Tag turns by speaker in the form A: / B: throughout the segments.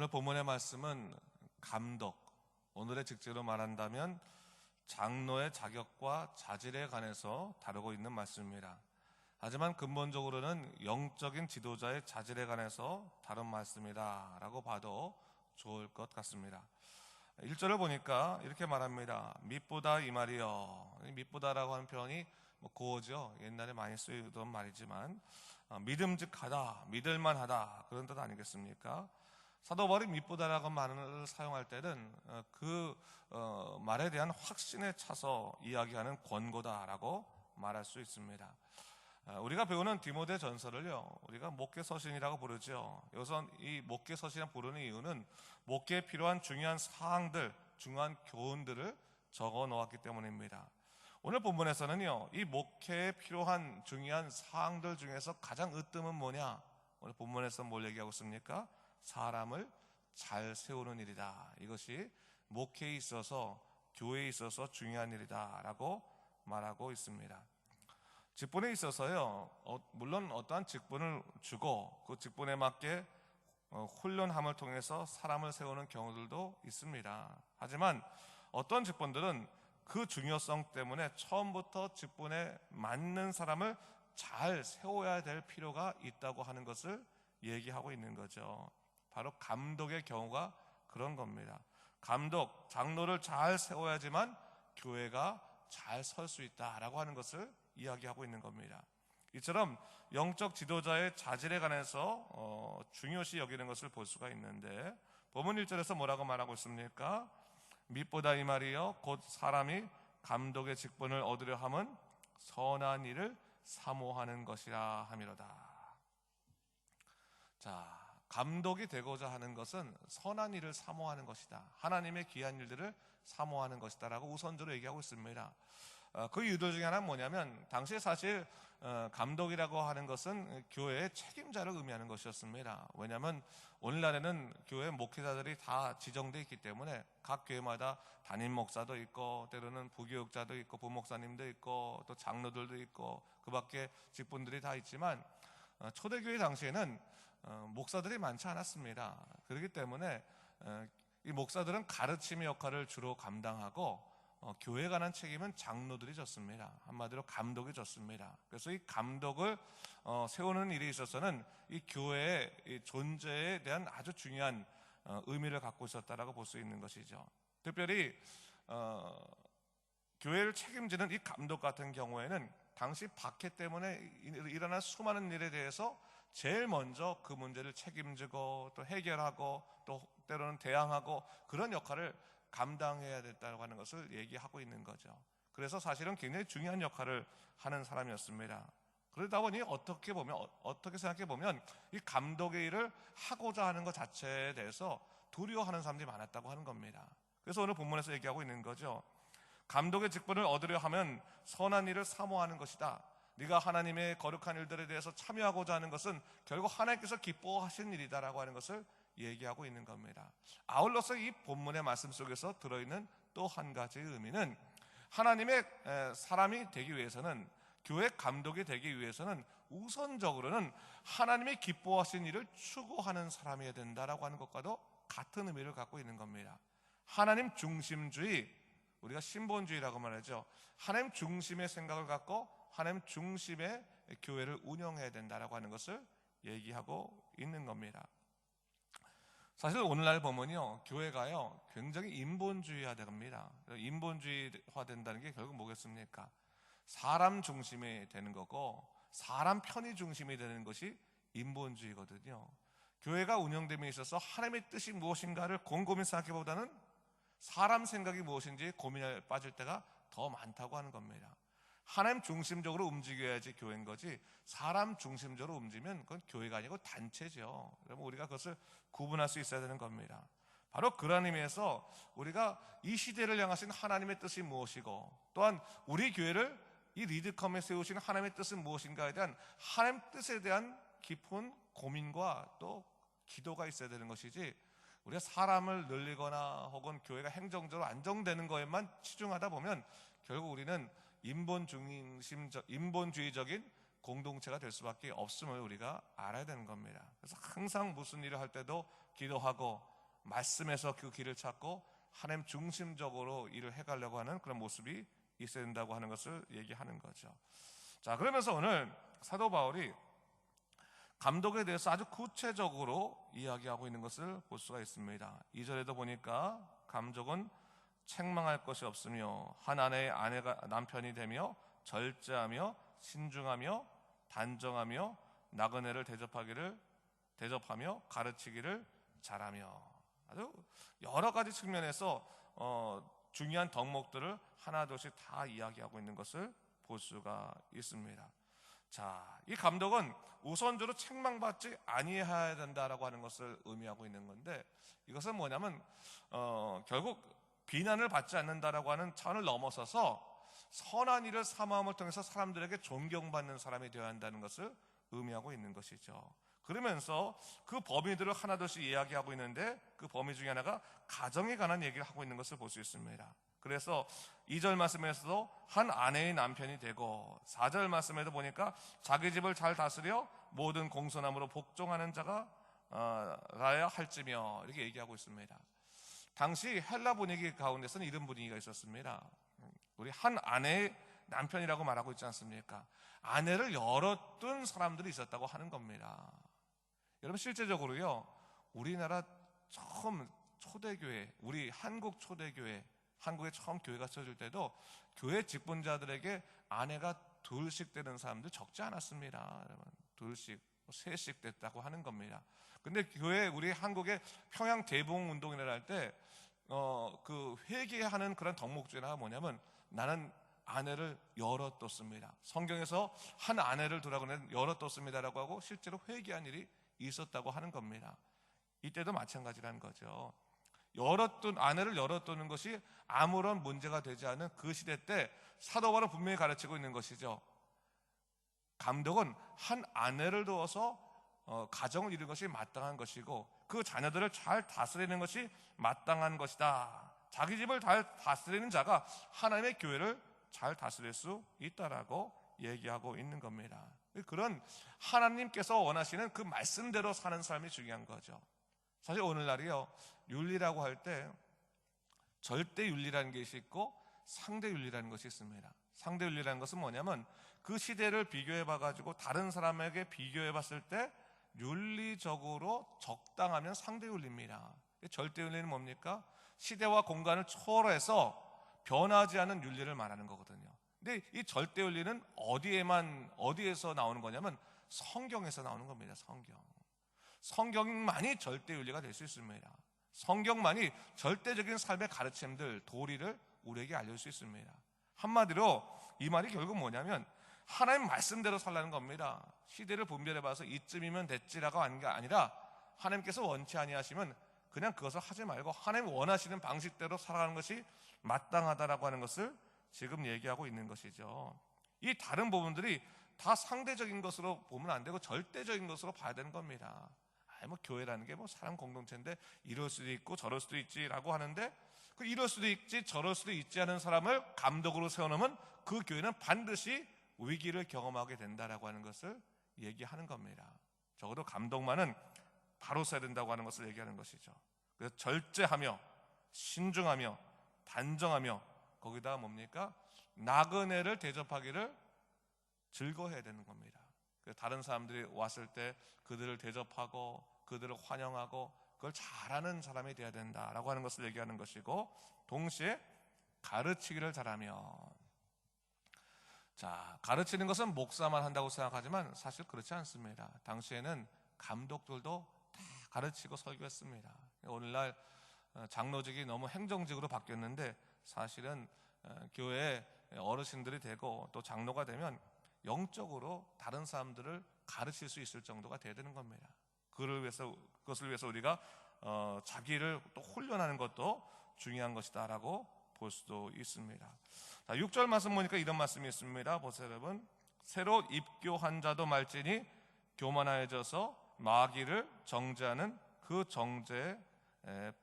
A: 오늘 본문의 말씀은 감독, 오늘의 직제로 말한다면 장로의 자격과 자질에 관해서 다루고 있는 말씀입니다. 하지만 근본적으로는 영적인 지도자의 자질에 관해서 다룬 말씀이다 라고 봐도 좋을 것 같습니다. 1절을 보니까 이렇게 말합니다. mit보다 이 말이여. mit보다라고 하는 표현이 고어죠. 옛날에 많이 쓰이던 말이지만 믿음직하다, 믿을만하다 그런 뜻 아니겠습니까? 사도 바울이 mit보다라고 말을 사용할 때는 그 말에 대한 확신에 차서 이야기하는 권고다라고 말할 수 있습니다. 우리가 배우는 디모데 전서를요, 우리가 목회 서신이라고 부르죠. 여기서 이 목회 서신을 부르는 이유는 목회에 필요한 중요한 사항들, 중요한 교훈들을 적어 놓았기 때문입니다. 오늘 본문에서는요, 이 목회에 필요한 중요한 사항들 중에서 가장 으뜸은 뭐냐? 오늘 본문에서 뭘 얘기하고 있습니까? 사람을 잘 세우는 일이다. 이것이 목회에 있어서, 교회에 있어서 중요한 일이다 라고 말하고 있습니다. 직분에 있어서요, 물론 어떠한 직분을 주고 그 직분에 맞게 훈련함을 통해서 사람을 세우는 경우들도 있습니다. 하지만 어떤 직분들은 그 중요성 때문에 처음부터 직분에 맞는 사람을 잘 세워야 될 필요가 있다고 하는 것을 얘기하고 있는 거죠. 바로 감독의 경우가 그런 겁니다. 감독, 장로를 잘 세워야지만 교회가 잘 설 수 있다라고 하는 것을 이야기하고 있는 겁니다. 이처럼 영적 지도자의 자질에 관해서 중요시 여기는 것을 볼 수가 있는데, 본문 1절에서 뭐라고 말하고 있습니까? mit보다 이 말이여 곧 사람이 감독의 직분을 얻으려 함은 선한 일을 사모하는 것이라 함이로다. 자, 감독이 되고자 하는 것은 선한 일을 사모하는 것이다, 하나님의 귀한 일들을 사모하는 것이다 라고 우선적으로 얘기하고 있습니다. 그 이유들 중에 하나는 뭐냐면, 당시에 사실 감독이라고 하는 것은 교회의 책임자를 의미하는 것이었습니다. 왜냐하면 오늘날에는 교회 목회자들이 다 지정되어 있기 때문에 각 교회마다 담임 목사도 있고, 때로는 부교육자도 있고, 부목사님도 있고, 또 장로들도 있고, 그 밖에 직분들이 다 있지만 초대교회 당시에는 목사들이 많지 않았습니다. 그렇기 때문에 이 목사들은 가르침의 역할을 주로 감당하고 교회에 관한 책임은 장로들이 졌습니다. 한마디로 감독이 졌습니다. 그래서 이 감독을 세우는 일에 있어서는 이 교회의 이 존재에 대한 아주 중요한 의미를 갖고 있었다라고 볼 수 있는 것이죠. 특별히 교회를 책임지는 이 감독 같은 경우에는 당시 박해 때문에 일어난 수많은 일에 대해서 제일 먼저 그 문제를 책임지고 또 해결하고 또 때로는 대항하고 그런 역할을 감당해야 됐다고 하는 것을 얘기하고 있는 거죠. 그래서 사실은 굉장히 중요한 역할을 하는 사람이었습니다. 그러다 보니 어떻게 생각해 보면 이 감독의 일을 하고자 하는 것 자체에 대해서 두려워하는 사람들이 많았다고 하는 겁니다. 그래서 오늘 본문에서 얘기하고 있는 거죠. 감독의 직분을 얻으려 하면 선한 일을 사모하는 것이다. 네가 하나님의 거룩한 일들에 대해서 참여하고자 하는 것은 결국 하나님께서 기뻐하신 일이다라고 하는 것을 얘기하고 있는 겁니다. 아울러서 이 본문의 말씀 속에서 들어있는 또 한 가지의 의미는, 하나님의 사람이 되기 위해서는, 교회 감독이 되기 위해서는 우선적으로는 하나님이 기뻐하신 일을 추구하는 사람이어야 된다라고 하는 것과도 같은 의미를 갖고 있는 겁니다. 하나님 중심주의, 우리가 신본주의라고 말하죠. 하나님 중심의 생각을 갖고 하나님 중심의 교회를 운영해야 된다라고 하는 것을 얘기하고 있는 겁니다. 사실 오늘날 보면요, 교회가요 굉장히 인본주의화됩니다. 인본주의화된다는 게 결국 뭐겠습니까? 사람 중심이 되는 거고 사람 편의 중심이 되는 것이 인본주의거든요. 교회가 운영됨에 있어서 하나님의 뜻이 무엇인가를 곰곰이 생각해보다는 사람 생각이 무엇인지 고민에 빠질 때가 더 많다고 하는 겁니다. 하나님 중심적으로 움직여야지 교회인 거지, 사람 중심적으로 움직이면 그건 교회가 아니고 단체죠. 그러면 우리가 그것을 구분할 수 있어야 되는 겁니다. 바로 그런 의미에서 우리가 이 시대를 향하신 하나님의 뜻이 무엇이고, 또한 우리 교회를 이 리드컴에 세우신 하나님의 뜻은 무엇인가에 대한 하나님 뜻에 대한 깊은 고민과 또 기도가 있어야 되는 것이지, 우리가 사람을 늘리거나 혹은 교회가 행정적으로 안정되는 것에만 치중하다 보면 결국 우리는 인본주의적인 공동체가 될 수밖에 없음을 우리가 알아야 되는 겁니다. 그래서 항상 무슨 일을 할 때도 기도하고 말씀에서 그 길을 찾고 하나님 중심적으로 일을 해가려고 하는 그런 모습이 있어야 된다고 하는 것을 얘기하는 거죠. 자, 그러면서 오늘 사도 바울이 감독에 대해서 아주 구체적으로 이야기하고 있는 것을 볼 수가 있습니다. 2절에도 보니까 감독은 책망할 것이 없으며 한 아내의 아내가 남편이 되며 절제하며 신중하며 단정하며 나그네를 대접하며 가르치기를 잘하며, 아주 여러 가지 측면에서 중요한 덕목들을 하나둘씩 다 이야기하고 있는 것을 볼 수가 있습니다. 자, 이 감독은 우선적으로 책망받지 아니해야 된다라고 하는 것을 의미하고 있는 건데, 이것은 뭐냐면 결국 비난을 받지 않는다라고 하는 차원을 넘어서서 선한 일을 사모함을 통해서 사람들에게 존경받는 사람이 되어야 한다는 것을 의미하고 있는 것이죠. 그러면서 그 범위들을 하나둘씩 이야기하고 있는데, 그 범위 중에 하나가 가정에 관한 얘기를 하고 있는 것을 볼 수 있습니다. 그래서 2절 말씀에서도 한 아내의 남편이 되고, 4절 말씀에도 보니까 자기 집을 잘 다스려 모든 공손함으로 복종하는 자가 라야 할지며, 이렇게 얘기하고 있습니다. 당시 헬라 분위기 가운데서는 이런 분위기가 있었습니다. 우리 한 아내의 남편이라고 말하고 있지 않습니까? 아내를 여러 둔 사람들이 있었다고 하는 겁니다. 여러분, 실제적으로요, 우리나라 처음 초대교회, 우리 한국 초대교회, 한국에 처음 교회가 세워질 때도 교회 직분자들에게 아내가 둘씩 되는 사람들 적지 않았습니다. 여러분, 둘씩, 셋씩 됐다고 하는 겁니다. 근데 교회, 우리 한국의 평양 대봉 운동이라 할 때 그 회개하는 그런 덕목 중에 하나가 뭐냐면, 나는 아내를 여러 뒀습니다. 성경에서 한 아내를 두라고 하는 여러 뒀습니다라고 하고 실제로 회개한 일이 있었다고 하는 겁니다. 이때도 마찬가지라는 거죠. 아내를 여러 두는 것이 아무런 문제가 되지 않은 그 시대 때 사도 바울은 분명히 가르치고 있는 것이죠. 감독은 한 아내를 두어서 가정을 이루는 것이 마땅한 것이고, 그 자녀들을 잘 다스리는 것이 마땅한 것이다. 자기 집을 잘 다스리는 자가 하나님의 교회를 잘 다스릴 수 있다라고 얘기하고 있는 겁니다. 그런 하나님께서 원하시는 그 말씀대로 사는 삶이 중요한 거죠. 사실 오늘날이요, 윤리라고 할 때 절대 윤리라는 것이 있고 상대 윤리라는 것이 있습니다. 상대 윤리라는 것은 뭐냐면, 그 시대를 비교해 봐가지고 다른 사람에게 비교해 봤을 때 윤리적으로 적당하면 상대 윤리입니다. 절대 윤리는 뭡니까? 시대와 공간을 초월해서 변하지 않은 윤리를 말하는 거거든요. 근데 이 절대 윤리는 어디에서 나오는 거냐면 성경에서 나오는 겁니다. 성경만이 절대 윤리가 될 수 있습니다. 성경만이 절대적인 삶의 가르침들, 도리를 우리에게 알려줄 수 있습니다. 한마디로 이 말이 결국 뭐냐면, 하나님 말씀대로 살라는 겁니다. 시대를 분별해봐서 이쯤이면 됐지라고 하는 게 아니라, 하나님께서 원치 아니하시면 그냥 그것을 하지 말고 하나님 원하시는 방식대로 살아가는 것이 마땅하다라고 하는 것을 지금 얘기하고 있는 것이죠. 이 다른 부분들이 다 상대적인 것으로 보면 안 되고 절대적인 것으로 봐야 되는 겁니다. 교회라는 게 사람 공동체인데 이럴 수도 있고 저럴 수도 있지라고 하는데, 그 이럴 수도 있지 저럴 수도 있지 하는 사람을 감독으로 세워놓으면 그 교회는 반드시 위기를 경험하게 된다라고 하는 것을 얘기하는 겁니다. 적어도 감독만은 바로 써야 된다고 하는 것을 얘기하는 것이죠. 그래서 절제하며 신중하며 단정하며, 거기다 뭡니까? 나그네를 대접하기를 즐거워해야 되는 겁니다. 다른 사람들이 왔을 때 그들을 대접하고 그들을 환영하고 그걸 잘하는 사람이 되어야 된다라고 하는 것을 얘기하는 것이고, 동시에 가르치기를 잘하며, 자, 가르치는 것은 목사만 한다고 생각하지만 사실 그렇지 않습니다. 당시에는 감독들도 다 가르치고 설교했습니다. 오늘날 장로직이 너무 행정직으로 바뀌었는데, 사실은 교회 어르신들이 되고 또 장로가 되면 영적으로 다른 사람들을 가르칠 수 있을 정도가 돼야 되는 겁니다. 그것을 위해서 우리가 자기를 또 훈련하는 것도 중요한 것이다라고 볼 수도 있습니다. 자, 6절 말씀 보니까 이런 말씀이 있습니다. 보세요, 여러분. 새로 입교한 자도 말지니 교만하여져서 마귀를 정죄하는 그 정죄에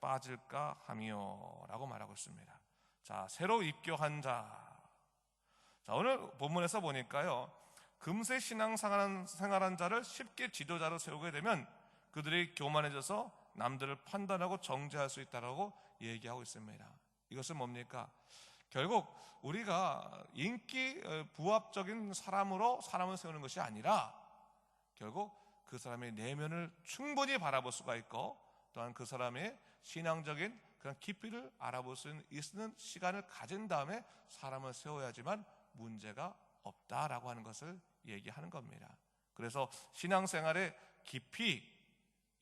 A: 빠질까 하며 라고 말하고 있습니다. 자, 새로 입교한 자. 자, 오늘 본문에서 보니까요, 금세 신앙생활한 자를 쉽게 지도자로 세우게 되면 그들이 교만해져서 남들을 판단하고 정죄할 수 있다라고 얘기하고 있습니다. 이것은 뭡니까? 결국 우리가 인기 부합적인 사람으로 사람을 세우는 것이 아니라 결국 그 사람의 내면을 충분히 바라볼 수가 있고 또한 그 사람의 신앙적인 그런 깊이를 알아볼 수 있는 시간을 가진 다음에 사람을 세워야지만 문제가 없다라고 하는 것을 얘기하는 겁니다. 그래서 신앙생활의 깊이,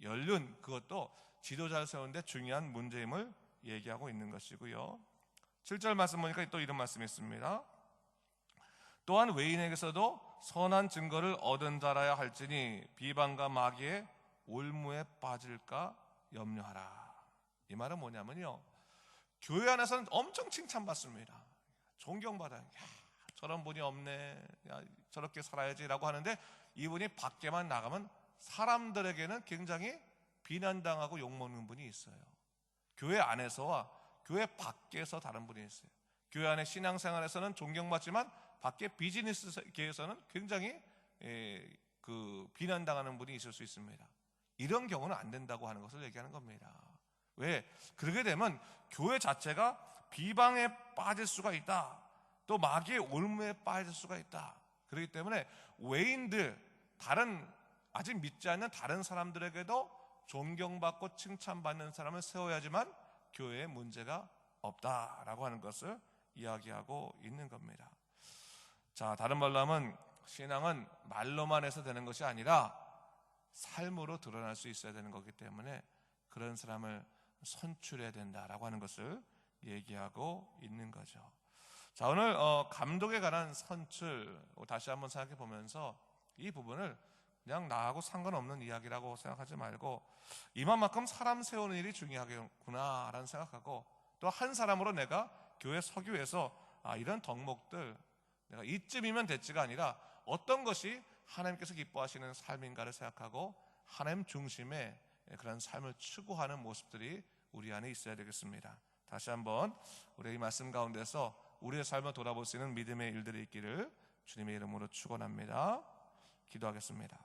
A: 연륜, 그것도 지도자를 세우는데 중요한 문제임을 얘기하고 있는 것이고요. 7절 말씀 보니까 또 이런 말씀이 있습니다. 또한 외인에게서도 선한 증거를 얻은 자라야 할지니 비방과 마귀의 올무에 빠질까 염려하라. 이 말은 뭐냐면요, 교회 안에서는 엄청 칭찬받습니다. 존경받아요. 야, 저런 분이 없네, 야, 저렇게 살아야지라고 하는데 이분이 밖에만 나가면 사람들에게는 굉장히 비난당하고 욕먹는 분이 있어요. 교회 안에서와 교회 밖에서 다른 분이 있어요. 교회 안에 신앙생활에서는 존경받지만 밖에 비즈니스계에서는 굉장히 비난당하는 분이 있을 수 있습니다. 이런 경우는 안 된다고 하는 것을 얘기하는 겁니다. 왜? 그러게 되면 교회 자체가 비방에 빠질 수가 있다. 또 마귀의 올무에 빠질 수가 있다. 그렇기 때문에 외인들, 다른 아직 믿지 않는 다른 사람들에게도 존경받고 칭찬받는 사람을 세워야지만 교회에 문제가 없다라고 하는 것을 이야기하고 있는 겁니다. 자, 다른 말로 하면 신앙은 말로만 해서 되는 것이 아니라 삶으로 드러날 수 있어야 되는 거기 때문에 그런 사람을 선출해야 된다라고 하는 것을 얘기하고 있는 거죠. 자, 오늘 감독에 관한 선출 다시 한번 생각해 보면서 이 부분을 그냥 나하고 상관없는 이야기라고 생각하지 말고 이만큼 사람 세우는 일이 중요하겠구나라는 생각하고 또 한 사람으로 내가 교회 서기에서 이런 덕목들 내가 이쯤이면 됐지가 아니라 어떤 것이 하나님께서 기뻐하시는 삶인가를 생각하고 하나님 중심의 그런 삶을 추구하는 모습들이 우리 안에 있어야 되겠습니다. 다시 한번 우리 이 말씀 가운데서 우리의 삶을 돌아볼 수 있는 믿음의 일들이 있기를 주님의 이름으로 축원합니다. 기도하겠습니다.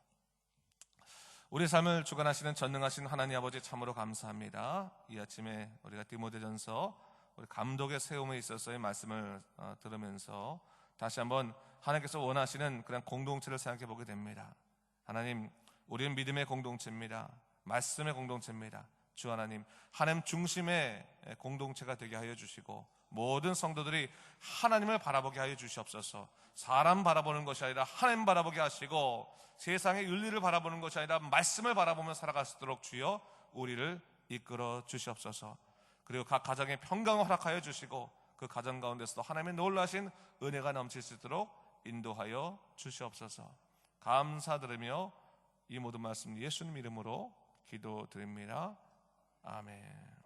A: 우리 삶을 주관하시는 전능하신 하나님 아버지 참으로 감사합니다. 이 아침에 우리가 디모데전서 우리 감독의 세움에 있어서의 말씀을 들으면서 다시 한번 하나님께서 원하시는 그런 공동체를 생각해 보게 됩니다. 하나님, 우리는 믿음의 공동체입니다. 말씀의 공동체입니다. 주 하나님, 하나님 중심의 공동체가 되게 하여 주시고 모든 성도들이 하나님을 바라보게 하여 주시옵소서. 사람 바라보는 것이 아니라 하나님 바라보게 하시고 세상의 윤리를 바라보는 것이 아니라 말씀을 바라보며 살아갈 수 있도록 주여 우리를 이끌어 주시옵소서. 그리고 각 가정에 평강을 허락하여 주시고 그 가정 가운데서도 하나님의 놀라신 은혜가 넘칠 수 있도록 인도하여 주시옵소서. 감사드리며 이 모든 말씀 예수님 이름으로 기도드립니다. 아멘.